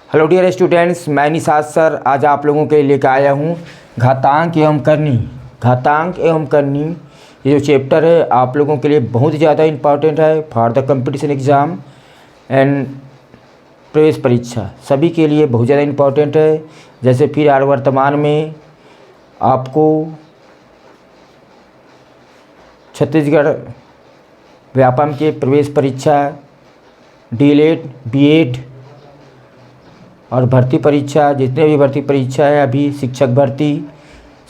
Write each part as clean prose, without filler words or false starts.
Hello dear students, मैं Nishat sir आज आप लोगों के लिए लेकर आया हूँ घातांक एवं करनी। घातांक एवं करनी ये जो चैप्टर है आप लोगों के लिए बहुत ज़्यादा इम्पॉर्टेंट है for the competition exam and प्रवेश परीक्षा, सभी के लिए बहुत ज़्यादा इम्पॉर्टेंट है। जैसे फिर यार वर्तमान में आपको छत्तीसगढ़ व्यापम के प्रवेश परीक्षा, डीएलएड, बीएड और भर्ती परीक्षा, जितने भी भर्ती परीक्षा है अभी, शिक्षक भर्ती,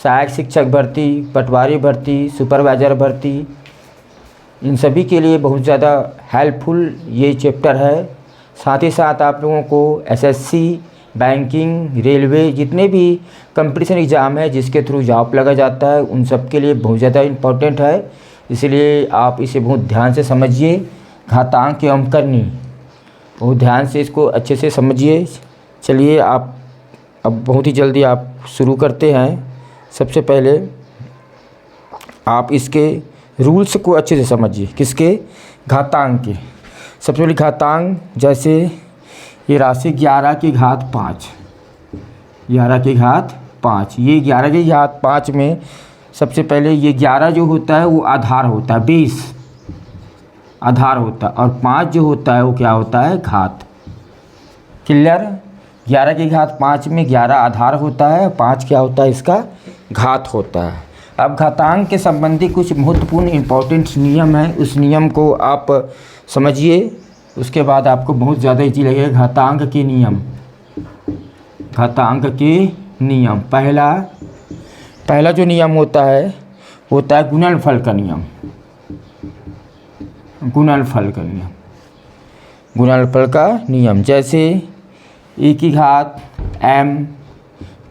सहायक शिक्षक भर्ती, पटवारी भर्ती, सुपरवाइज़र भर्ती, इन सभी के लिए बहुत ज़्यादा हेल्पफुल ये चैप्टर है। साथ ही साथ आप लोगों को एसएससी, बैंकिंग, रेलवे, जितने भी कंपटीशन एग्ज़ाम है जिसके थ्रू जॉब लगा जाता है उन सब के लिए बहुत ज़्यादा इम्पोर्टेंट है। इसलिए आप इसे बहुत ध्यान से समझिए। घातांक एवं करनी बहुत ध्यान से इसको अच्छे से समझिए। चलिए आप अब बहुत ही जल्दी आप शुरू करते हैं। सबसे पहले आप इसके रूल्स को अच्छे से समझिए। किसके? घातांक के। सबसे पहले घातांक, जैसे ये राशि 11 की घात 5, 11 की घात 5, ये 11 की घात 5 में सबसे पहले ये 11 जो होता है वो आधार होता है, बेस आधार होता है, और 5 जो होता है वो क्या होता है? घात। क्लियर? 11 की घात 5 में 11 आधार होता है, 5 क्या होता है? इसका घात होता है। अब घातांक के संबंधी कुछ महत्वपूर्ण इम्पोर्टेंट नियम है, उस नियम को आप समझिए। उसके बाद आपको बहुत ज़्यादा ईजी लगेगा। घातांक के नियम, घातांक के नियम। पहला जो नियम होता है गुणनफल का नियम। गुणनफल का नियम, गुणनफल का नियम। जैसे ए की घात m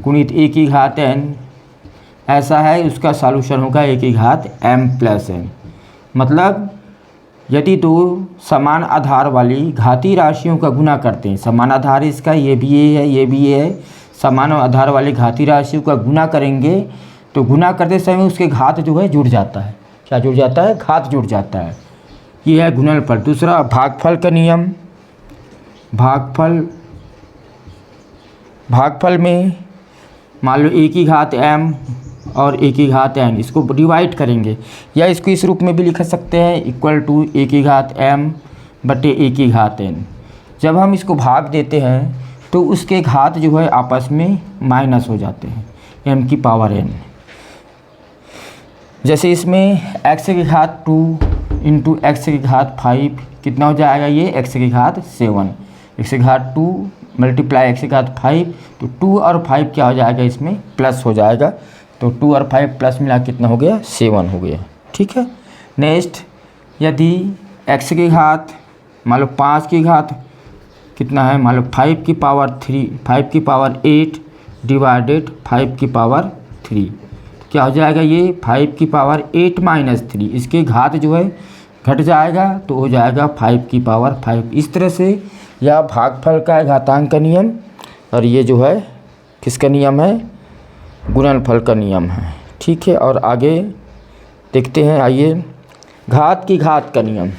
गुणित ए की घात n, ऐसा है, उसका सॉल्यूशन होगा ए की घात m प्लस n। मतलब यदि दो समान आधार वाली घातीय राशियों का गुणा करते हैं, समान आधार इसका, ये भी ए है, ये भी ए है, समान आधार वाली घातीय राशियों का गुणा करेंगे तो गुणा करते समय उसके घात जो है जुड़ जाता है। क्या जुड़ जाता है? घात जुड़ जाता है। ये है गुणनफल। दूसरा भागफल का नियम। भागफल में मान लो ए की घात m और ए की घात n, इसको डिवाइड करेंगे, या इसको इस रूप में भी लिख सकते हैं, इक्वल टू ए की घात m बटे ए की घात n। जब हम इसको भाग देते हैं तो उसके घात जो है आपस में माइनस हो जाते हैं, m की पावर n। जैसे इसमें x की घात 2 इंटू x की घात 5 कितना हो जाएगा? ये x की घात 7, x की घात 2 मल्टीप्लाई x की घात 5, तो 2 और 5 क्या हो जाएगा? इसमें प्लस हो जाएगा। तो 2 और 5 प्लस मिला कितना हो गया? 7 हो गया। ठीक है। नेक्स्ट, यदि x की घात मान लो 5 की घात कितना है? मान लो 5 की पावर 3, 5 की पावर 8 डिवाइडेड 5 की पावर 3, क्या हो जाएगा? ये 5 की पावर 8 माइनस 3, इसके घात जो है घट जाएगा तो हो जाएगा 5 की पावर 5। इस तरह से यह भागफल का घातांक का नियम, और ये जो है किसका नियम है? गुणनफल का नियम है। ठीक है। और आगे देखते हैं, आइए। घात की घात का नियम।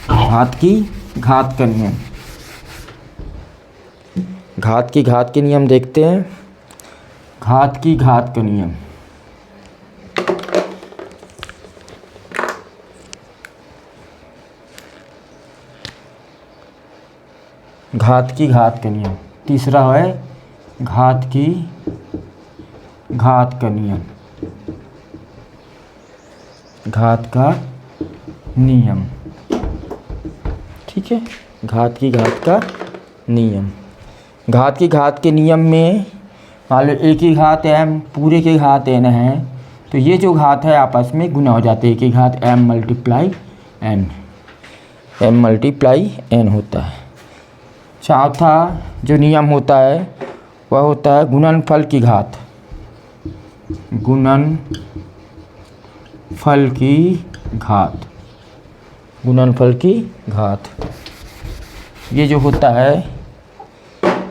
घात की घात का नियम, घात की घात के नियम देखते हैं। घात की घात का नियम। घात की घात का नियम। तीसरा है घात की घात का नियम। घात का नियम। ठीक है। घात की घात का नियम। घात की घात के नियम में मान लो ए की घात m पूरे के घात n है, तो ये जो घात है आपस में गुना हो जाते हैं। ए की घात m multiply n, m multiply n होता है। चौथा जो नियम होता है वह होता है गुणनफल की घात। गुणनफल की घात। गुणनफल की घात, ये जो होता है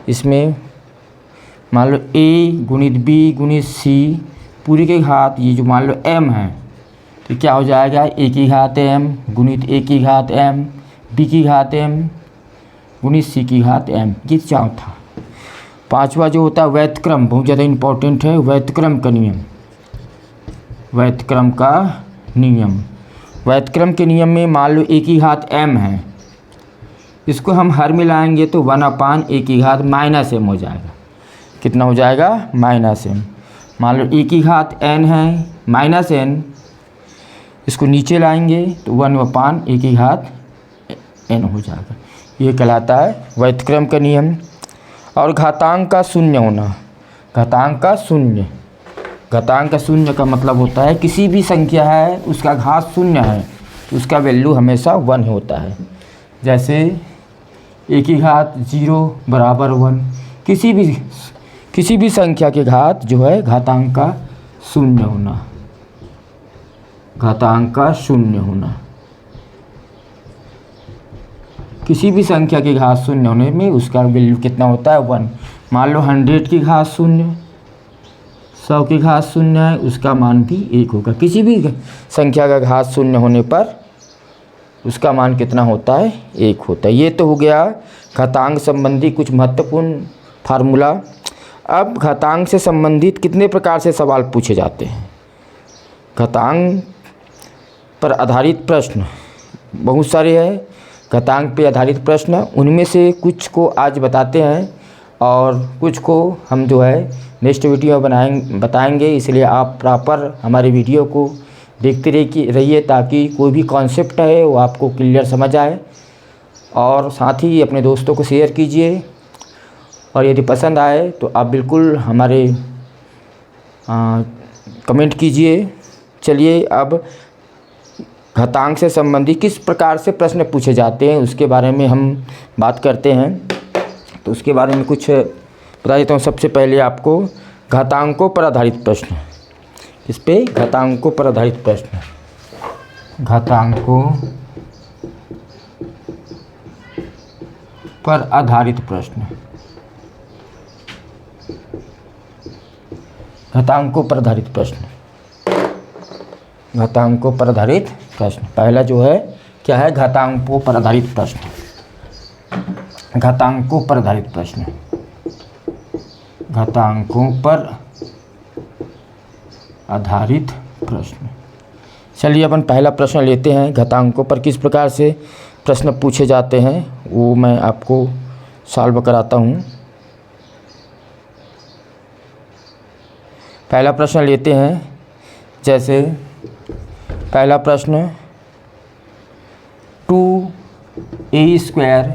इसमें मान लो a गुणित b गुणित c पूरी के घात, ये जो मान लो m है, तो क्या हो जाएगा? a की घात m गुणित a की घात m, b की घात m गुणित सी की घात m, ये चौथा। पांचवा जो होता है व्युत्क्रम, बहुत ज़्यादा इम्पोर्टेंट है, व्युत्क्रम का नियम। व्युत्क्रम का नियम, व्युत्क्रम के नियम में मान लो a की घात m है, इसको हम हर में लाएंगे तो 1/a की घात -m हो जाएगा। कितना हो जाएगा? -m। मान लो a की घात n है -n, इसको नीचे लाएंगे तो 1/a की घात n हो जाएगा। ये कहलाता है व्युत्क्रम का नियम। और घातांक का शून्य होना, घातांक का शून्य, घातांक का शून्य का मतलब होता है किसी भी संख्या है उसका घात शून्य है तो उसका वैल्यू हमेशा 1 होता है। जैसे a की घात 0 बराबर 1, किसी भी संख्या के घात जो है घातांक का शून्य होना, घातांक का शून्य होना, किसी भी संख्या की घात शून्य होने में उसका वैल्यू कितना होता है? 1। मान लो 100 की घात शून्य, 100 की घात शून्य है, उसका मान भी 1 होगा। किसी भी संख्या का घात शून्य होने पर उसका मान कितना होता है? 1 होता है। ये तो हो गया घातांक संबंधी कुछ महत्वपूर्ण फार्मूला। अब घातांक से संबंधित कितने प्रकार से सवाल पूछे जाते हैं? घातांक पर आधारित प्रश्न बहुत सारे हैं। घातांक पे आधारित प्रश्न, उनमें से कुछ को आज बताते हैं और कुछ को हम जो है नेक्स्ट वीडियो बताएंगे। इसलिए आप प्रॉपर हमारे वीडियो को देखते रहिए ताकि कोई भी कॉन्सेप्ट है वो आपको क्लियर समझ आए। और साथ ही अपने दोस्तों को शेयर कीजिए और यदि पसंद आए तो आप बिल्कुल हमारे कमेंट कीजिए। चलिए अब घातांक से संबंधित किस प्रकार से प्रश्न पूछे जाते हैं उसके बारे में हम बात करते हैं। तो उसके बारे में कुछ बता देता हूँ। सबसे पहले आपको घातांकों पर आधारित प्रश्न, इस पे घातांकों पर आधारित प्रश्न, घातांकों पर आधारित प्रश्न, घातांकों पर आधारित प्रश्न, घातांकों पर आधारित प्रश्न। पहला जो है क्या है? घातांकों पर आधारित प्रश्न, घातांकों पर आधारित प्रश्न, घातांकों पर आधारित प्रश्न। चलिए अपन पहला प्रश्न लेते हैं। घातांकों पर किस प्रकार से प्रश्न पूछे जाते हैं वो मैं आपको सॉल्व कराता हूँ। पहला प्रश्न लेते हैं। जैसे पहला प्रश्न 2a²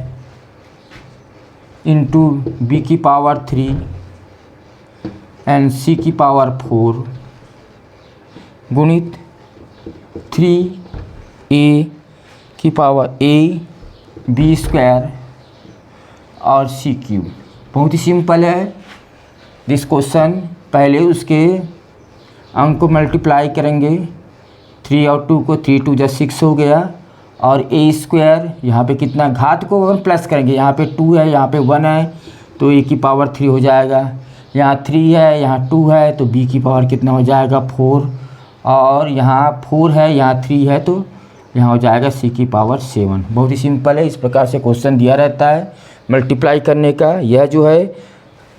इंटू b की पावर 3 एंड c की पावर 4 गुणित 3a की पावर b² और c³ बहुत ही सिंपल है दिस क्वेश्चन। पहले उसके अंक को मल्टीप्लाई करेंगे, 3 और 2 को 3 2 + 6 हो गया और a² यहाँ पे कितना घात को प्लस करेंगे, यहाँ पे 2 है यहाँ पे 1 है तो a की पावर 3 हो जाएगा, यहाँ 3 है यहाँ 2 है तो b की पावर कितना हो जाएगा 4 और यहाँ 4 है यहाँ 3 है तो यहाँ हो जाएगा c की पावर 7। बहुत ही सिंपल है। इस प्रकार से क्वेश्चन दिया रहता है मल्टीप्लाई करने का। यह जो है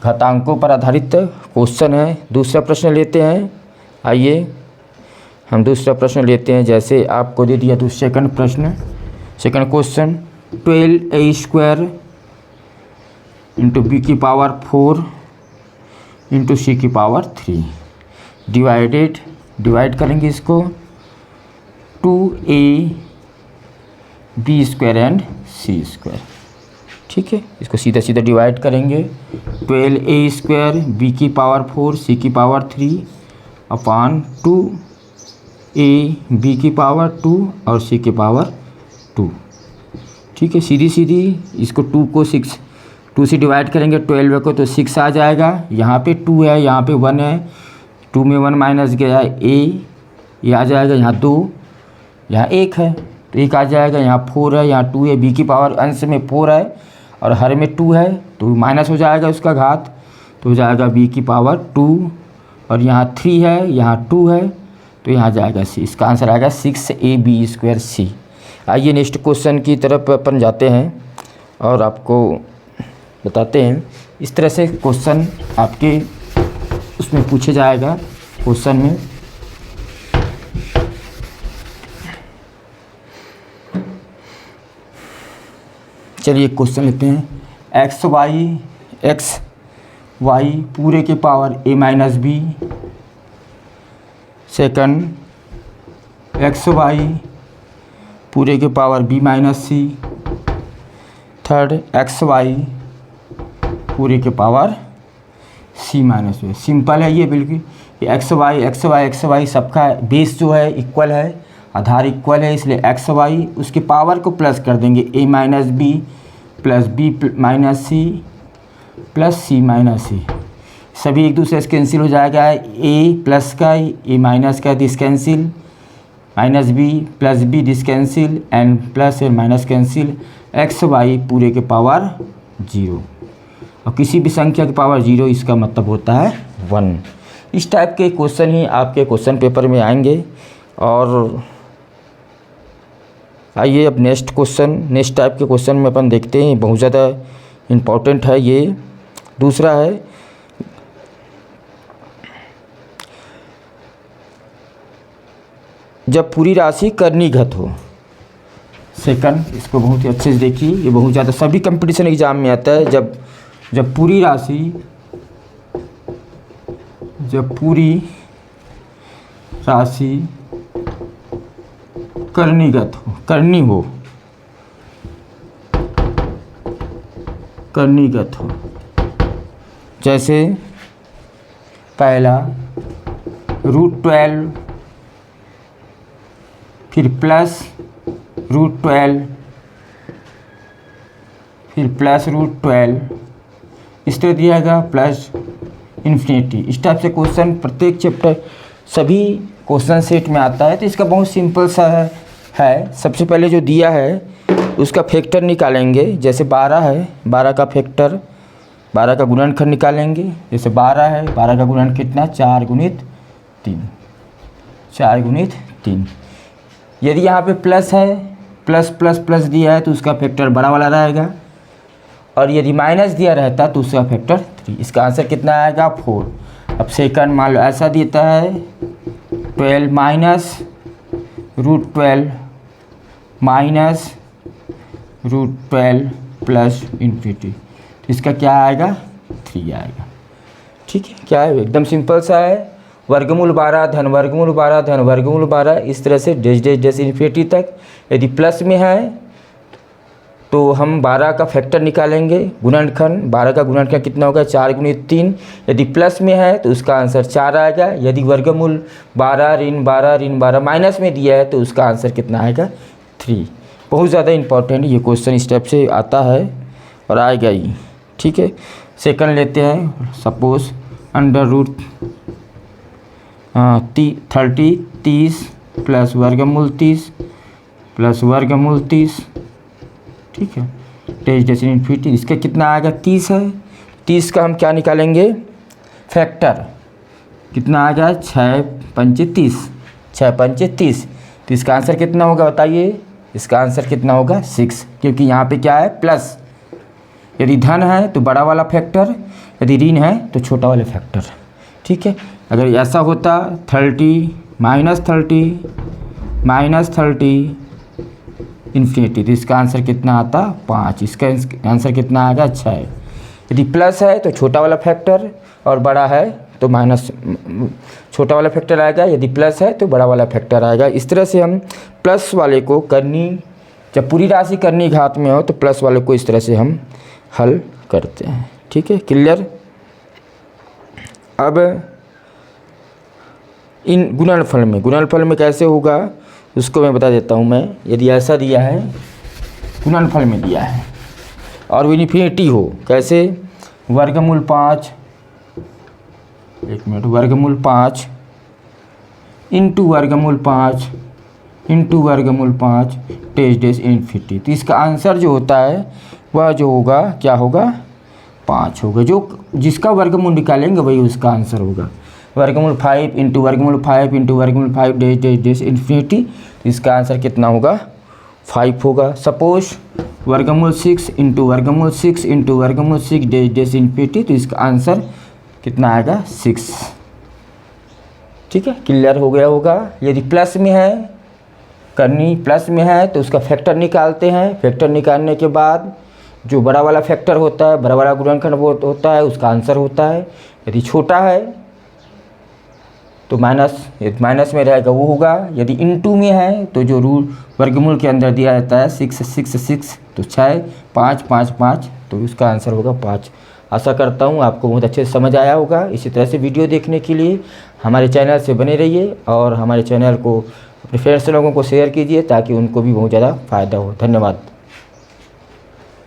घातांकों पर आधारित क्वेश्चन है। दूसरा प्रश्न लेते हैं। आइए हम दूसरा प्रश्न लेते हैं। जैसे आपको दे दिया तो सेकंड प्रश्न, second question 12a² into b की पावर 4 इंटू c की पावर 3 डिवाइड करेंगे इसको 2a b² एंड c²। ठीक है, इसको सीधा सीधा डिवाइड करेंगे 12a² b की पावर 4 c की पावर 3 अपॉन 2a b की पावर 2 और c की पावर 2। ठीक है, सीधी सीधी इसको 2 को 2 से डिवाइड करेंगे 12 को तो 6 आ जाएगा। यहाँ पे 2 है यहाँ पे 1 है, 2 में 1 माइनस गया ये आ जाएगा, यहाँ 2 यहाँ 1 है तो 1 आ जाएगा, यहाँ 4 है यहाँ 2 है, b की पावर अंश में 4 है और हर में 2 है तो माइनस हो जाएगा उसका घात तो हो जाएगा b की पावर 2 और यहाँ 3 है यहाँ 2 है तो यहाँ जाएगा c। इसका आंसर आएगा 6ab² c। आइए नेक्स्ट क्वेश्चन की तरफ अपन जाते हैं। और आपको बताते हैं। इस तरह से क्वेश्चन आपके उसमें पूछे जाएगा क्वेश्चन में। चलिए क्वेश्चन लेते हैं। एक्स वाई पूरे के power a minus B. Second X Y पूरे के power b minus C. Third X Y पूरे के power c minus B. Simple है ये बिल्कुल। एक्स वाई सबका बेस जो है इक्वल है, आधार इक्वल है, इसलिए एक्स वाई उसके पावर को प्लस कर देंगे a minus B plus B minus C plus C minus C. सभी एक दूसरे से कैंसिल हो जाएगा। a प्लस का a माइनस का this cancel, minus B plus B this cancel, and plus and minus cancel. X Y पूरे के पावर 0 और किसी भी संख्या के पावर 0 इसका मतलब होता है 1। इस टाइप के क्वेश्चन ही आपके क्वेश्चन पेपर में आएंगे। और आइए अब नेक्स्ट टाइप के क्वेश्चन में अपन देखते हैं। बहुत ज़्यादा इम्पोर्टेंट है ये। दूसरा है जब पूरी राशि कर्णीघत हो। सेकंड, इसको बहुत ही अच्छे से देखिए, ये बहुत ज़्यादा सभी कंपटीशन एग्जाम में आता है। जब पूरी राशि कर्णीघत हो, कर्णीघत हो। जैसे पहला √12 फिर प्लस √12 फिर प्लस √12 इस तरह दिया जाएगा प्लस इन्फिनिटी। इस टाइप से क्वेश्चन प्रत्येक चैप्टर सभी क्वेश्चन सेट में आता है। तो इसका बहुत सिंपल सा है। सबसे पहले जो दिया है उसका फैक्टर निकालेंगे। जैसे 12 है, 12 का फैक्टर, 12 का गुणनखंड निकालेंगे। जैसे 12 है, 12 का गुणन कितना, 4 गुणित 3। यदि यहाँ पे प्लस है, प्लस प्लस प्लस दिया है तो उसका फैक्टर बड़ा वाला रहेगा, और यदि माइनस दिया रहता तो उसका फैक्टर 3। इसका आंसर कितना आएगा, 4। अब सेकंड मान लो ऐसा देता है 12 माइनस √12 माइनस √12 प्लस इन्फिनिटी, तो इसका क्या आएगा, 3 आएगा। ठीक है, क्या है, एकदम सिंपल सा है। वर्गमूल 12 धन वर्गमूल 12 धन वर्गमूल 12 इस तरह से डैश डैश डैश इन्फिनिटी तक। यदि प्लस में है तो हम 12 का फैक्टर निकालेंगे, गुणनखंड 12 का गुणनखंड कितना होगा, 4 गुणित 3। यदि प्लस में है तो उसका आंसर 4 आएगा। यदि वर्गमूल 12 ऋण 12 ऋण 12 माइनस में दिया है तो उसका आंसर कितना आएगा, 3। बहुत ज़्यादा इंपॉर्टेंट ये क्वेश्चन इस टाइप से आता है और आएगा ही। ठीक है, सेकंड लेते हैं। सपोज √30 प्लस वर्गमूल 30 प्लस वर्गमूल 30। ठीक है, डैश डैश इन्फिनिटी, इसका कितना आएगा, 30 है। 30 का हम क्या निकालेंगे, फैक्टर कितना आ गया, 6 पंचे 30, 6 पंचे 30। तो इसका आंसर कितना होगा बताइए, इसका आंसर कितना होगा, 6, क्योंकि यहाँ पे क्या है, प्लस। यदि धन है तो बड़ा वाला फैक्टर, यदि ऋण है तो छोटा वाला फैक्टर। ठीक है, अगर ऐसा होता 30 माइनस 30 इन्फिनिटी, तो इसका आंसर कितना आता, 5। इसका आंसर कितना आएगा, 6। यदि प्लस है तो छोटा वाला फैक्टर और बड़ा है तो माइनस, छोटा वाला फैक्टर आएगा। यदि प्लस है तो बड़ा वाला फैक्टर आएगा। इस तरह से हम प्लस वाले को जब पूरी राशि करनी घात में हो तो प्लस वाले को इस तरह से हम हल करते हैं। ठीक है, क्लियर। अब इन गुणनफल में कैसे होगा उसको मैं बता देता हूँ मैं। यदि ऐसा दिया है, गुणनफल में दिया है और वो इन्फिनिटी हो, कैसे, वर्गमूल 5, वर्गमूल 5 इंटू वर्गमूल 5 डैश डैश इन्फिनिटी। तो इसका आंसर जो होता है वह जो होगा, क्या होगा, 5 होगा। जिसका वर्गमूल निकालेंगे वही उसका आंसर होगा। वर्गमूल 5 इंटू वर्गमूल 5 इंटू वर्गमूल 5 डैश डैश डैश इन्फिनिटी। तो इसका आंसर कितना होगा, 5 होगा। सपोज वर्गमूल 6 इंटू वर्गमूल 6 इंटू वर्गमूल 6 डैश डैश इन्फिनिटी, तो इसका आंसर कितना आएगा 6। ठीक है, क्लियर हो गया होगा। यदि प्लस में है, करनी प्लस में है तो उसका फैक्टर निकालते हैं। फैक्टर निकालने के बाद जो बड़ा वाला फैक्टर होता है, बड़ा वाला गुणनखंड वो होता है, उसका आंसर होता है। यदि छोटा है तो माइनस में रहेगा वो होगा। यदि इनटू में है तो जो रूट वर्गमूल के अंदर दिया जाता है 6 6 6 तो 6 5 5 5, तो उसका आंसर होगा 5। आशा करता हूँ आपको बहुत अच्छे से समझ आया होगा। इसी तरह से वीडियो देखने के लिए हमारे चैनल से बने रहिए और हमारे चैनल को अपने फ्रेंड्स लोगों को शेयर कीजिए ताकि उनको भी बहुत ज़्यादा फ़ायदा हो। धन्यवाद।